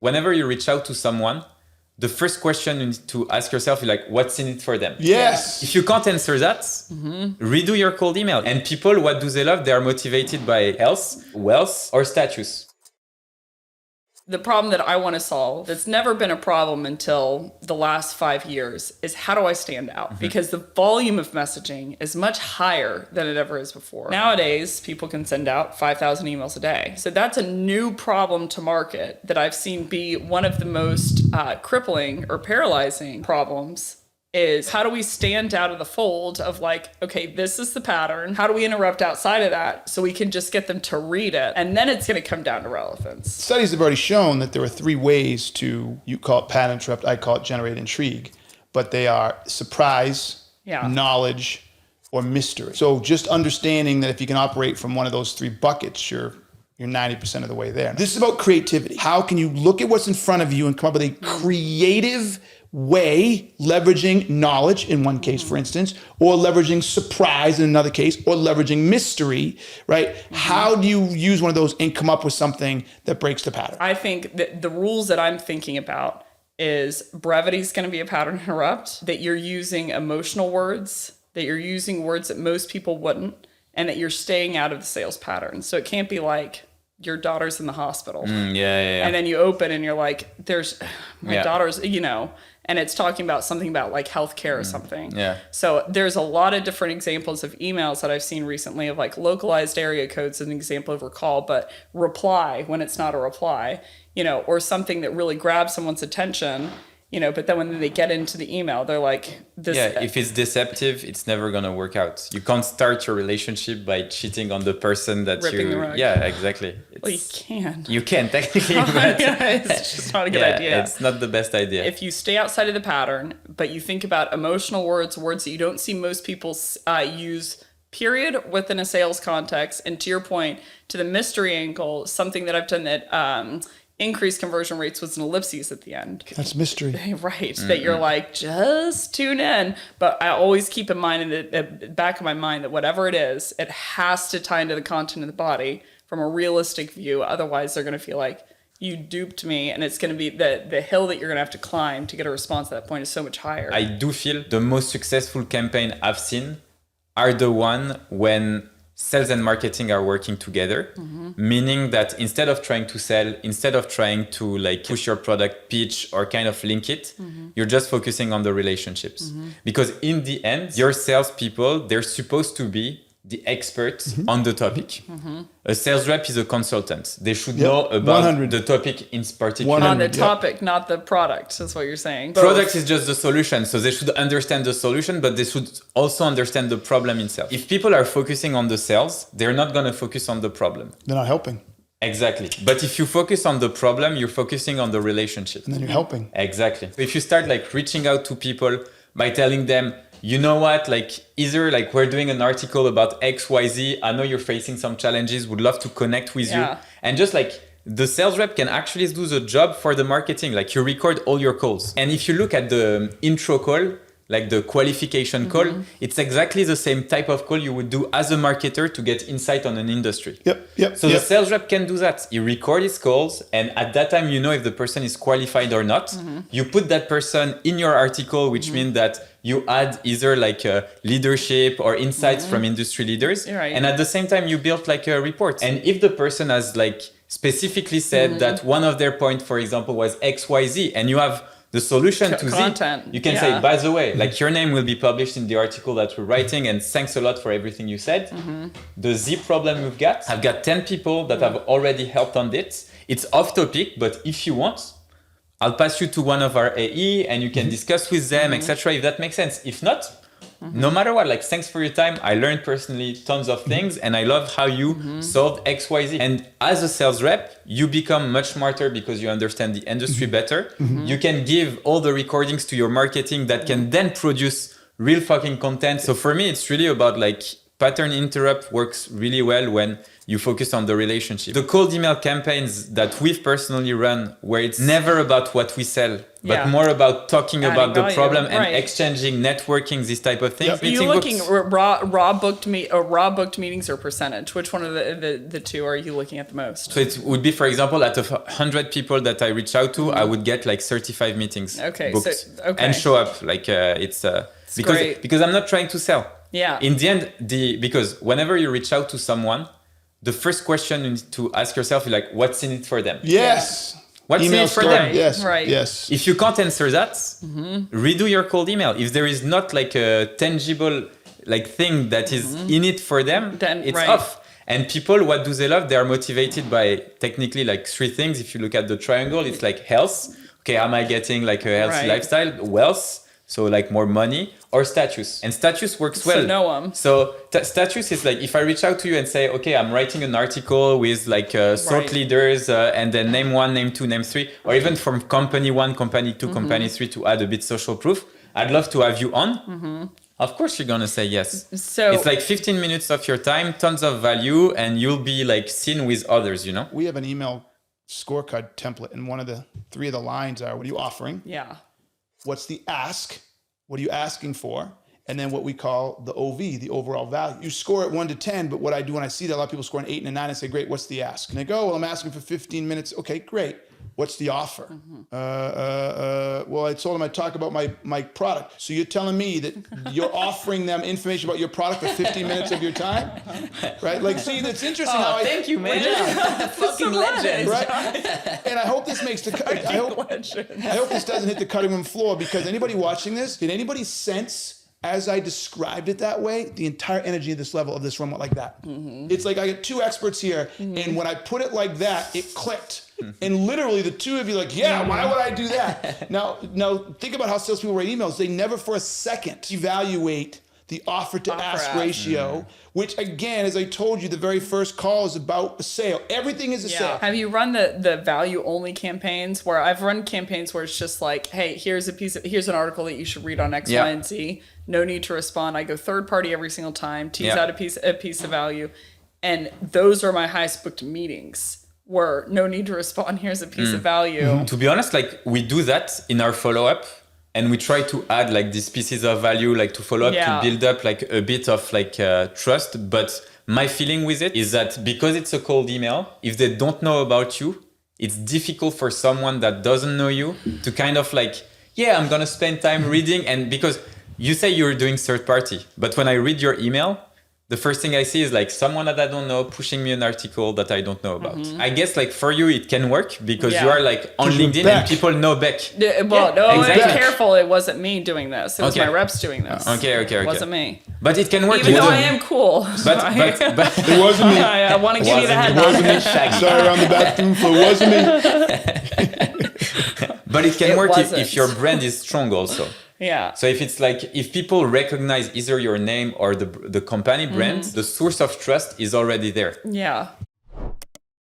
Whenever you reach out to someone, the first question you need to ask yourself is like, what's in it for them? Yes. If you can't answer that, redo your cold email. And people, what do they love? They are motivated by health, wealth, or status. The problem that I want to solve, that's never been a problem until the last 5 years, is how do I stand out? Because the volume of messaging is much higher than it ever is before. Nowadays, people can send out 5,000 emails a day. So that's a new problem to market that I've seen be one of the most crippling or paralyzing problems. Is how do we stand out of the fold of like, okay, this is the pattern. How do we interrupt outside of that so we can just get them to read it? And then it's going to come down to relevance. Studies have already shown that there are 3 ways to, you call it pattern interrupt, I call it generate intrigue, but they are surprise, knowledge, or mystery. So just understanding that if you can operate from one of those 3 buckets, you're 90% of the way there. This is about creativity. How can you look at what's in front of you and come up with a creative way, leveraging knowledge in one case, for instance, or leveraging surprise in another case, or leveraging mystery, right? How do you use one of those and come up with something that breaks the pattern? I think that the rules that I'm thinking about is brevity is going to be a pattern interrupt, that you're using emotional words, that you're using words that most people wouldn't, and that you're staying out of the sales pattern. So it can't be like, your daughter's in the hospital. And then you open and you're like, there's my daughter's, you know, and it's talking about something about like healthcare or something. So there's a lot of different examples of emails that I've seen recently of like localized area codes as an example of recall, but reply when it's not a reply, you know, or something that really grabs someone's attention, you know, but then when they get into the email, they're like, this. Yeah, if it's deceptive, it's never going to work out. You can't start your relationship by cheating on the person that Ripping the rug. Yeah, exactly. Well, you can. You can, technically, but it's just not a good idea. It's not the best idea. If you stay outside of the pattern, but you think about emotional words, words that you don't see most people use, period, within a sales context, and to your point, to the mystery angle, something that I've done that increased conversion rates was an ellipses at the end. That's mystery. Right. That you're like, just tune in. But I always keep in mind in the back of my mind that whatever it is, it has to tie into the content of the body from a realistic view. Otherwise, they're going to feel like you duped me. And it's going to be the hill that you're going to have to climb to get a response at that point is so much higher. I do feel the most successful campaign I've seen are the one when sales and marketing are working together, meaning that instead of trying to sell, instead of trying to like push your product, pitch, or kind of link it, you're just focusing on the relationships. Because in the end, your salespeople, they're supposed to be the experts on the topic. A sales rep is a consultant. They should know about 100. the topic in particular. On the topic, not the product, is what you're saying. Product is just the solution. So they should understand the solution, but they should also understand the problem itself. If people are focusing on the sales, they're not going to focus on the problem. They're not helping. Exactly. But if you focus on the problem, you're focusing on the relationship. And then you're helping. Exactly. If you start like reaching out to people by telling them, you know what, like either like we're doing an article about XYZ, I know you're facing some challenges, would love to connect with you. And just like the sales rep can actually do the job for the marketing. Like you record all your calls. And if you look at the intro call, like the qualification call, it's exactly the same type of call you would do as a marketer to get insight on an industry. So the sales rep can do that. He records his calls, and at that time, you know if the person is qualified or not. You put that person in your article, which means that you add either like leadership or insights from industry leaders. And at the same time, you build like a report. And if the person has like specifically said that one of their points, for example, was XYZ, and you have the solution to content. Z, you can say, by the way, like your name will be published in the article that we're writing, and thanks a lot for everything you said. The Z problem we've got, I've got 10 people that have already helped on it. It's off topic, but if you want, I'll pass you to one of our AE and you can discuss with them, etc. If that makes sense. If not, no matter what, like thanks for your time. I learned personally tons of things and I love how you solved XYZ. And as a sales rep, you become much smarter because you understand the industry better. You can give all the recordings to your marketing that can then produce real fucking content. So for me, it's really about like pattern interrupt works really well when you focus on the relationship. The cold email campaigns that we've personally run, where it's never about what we sell, but more about talking about the problem and exchanging, networking, this type of things. Are you looking raw booked meetings or percentage? Which one of the two are you looking at the most? So it would be, for example, out of 100 people that I reach out to, I would get like 35 meetings booked and show up. Like because I'm not trying to sell. Yeah. In the end, because whenever you reach out to someone, the first question you need to ask yourself is like, what's in it for them? Yes. What's in it for them? Yes. Right. Yes. If you can't answer that, redo your cold email. If there is not like a tangible like thing that is in it for them, then it's off. And people, what do they love? They are motivated by technically like 3 things. If you look at the triangle, it's like health. Okay, am I getting like a healthy lifestyle? Wealth. So like more money, or status. And status works well. So know them. So status is like, if I reach out to you and say, okay, I'm writing an article with like thought leaders and then name 1, name 2, name 3, or even from company 1, company 2, company 3 to add a bit social proof. I'd love to have you on. Of course, you're going to say yes. So it's like 15 minutes of your time, tons of value, and you'll be like seen with others, you know? We have an email scorecard template, and one of the 3 of the lines are, what are you offering? Yeah. What's the ask? What are you asking for? And then what we call the OV, the overall value. You score it 1 to 10, but what I do when I see that a lot of people score an 8 and a 9 and say, great, what's the ask? And they go, well, I'm asking for 15 minutes. Okay, great. What's the offer? Well, I told them I'd talk about my product. So you're telling me that you're offering them information about your product for 15 minutes of your time? Right? Like, see, that's interesting how thank you, man. Yeah. Fucking legend. Right? And I hope this makes I hope this doesn't hit the cutting room floor, because anybody watching this, did anybody sense, as I described it that way, the entire energy of this level of this room went like that? It's like I get 2 experts here, and when I put it like that, it clicked. And literally the 2 of you like, yeah, why would I do that? Now think about how salespeople write emails. They never for a second evaluate the offer to ask ratio, which again, as I told you, the very first call is about a sale. Everything is a sale. Have you run the value only campaigns? Where I've run campaigns where it's just like, hey, here's an article that you should read on X, Y, and Z. No need to respond. I go third party every single time, tease out a piece of value. And those are my highest booked meetings. Where no need to respond, here's a piece of value. To be honest, like we do that in our follow-up, and we try to add like these pieces of value, like to follow up, to build up like a bit of like trust. But my feeling with it is that because it's a cold email, if they don't know about you, it's difficult for someone that doesn't know you to kind of like, I'm going to spend time reading. And because you say you're doing third party, but when I read your email, the first thing I see is like someone that I don't know pushing me an article that I don't know about. I guess like for you, it can work because you are like on LinkedIn and people know Becc. Be careful. It wasn't me doing this. It was my reps doing this. Okay. It wasn't me. But it can work. Even though I am cool. But it wasn't me. I want to give you the head nod. Sorry, around the bathroom for it wasn't me. But it can work if your brand is strong also. Yeah. So if it's like, if people recognize either your name or the company brand, the source of trust is already there. Yeah.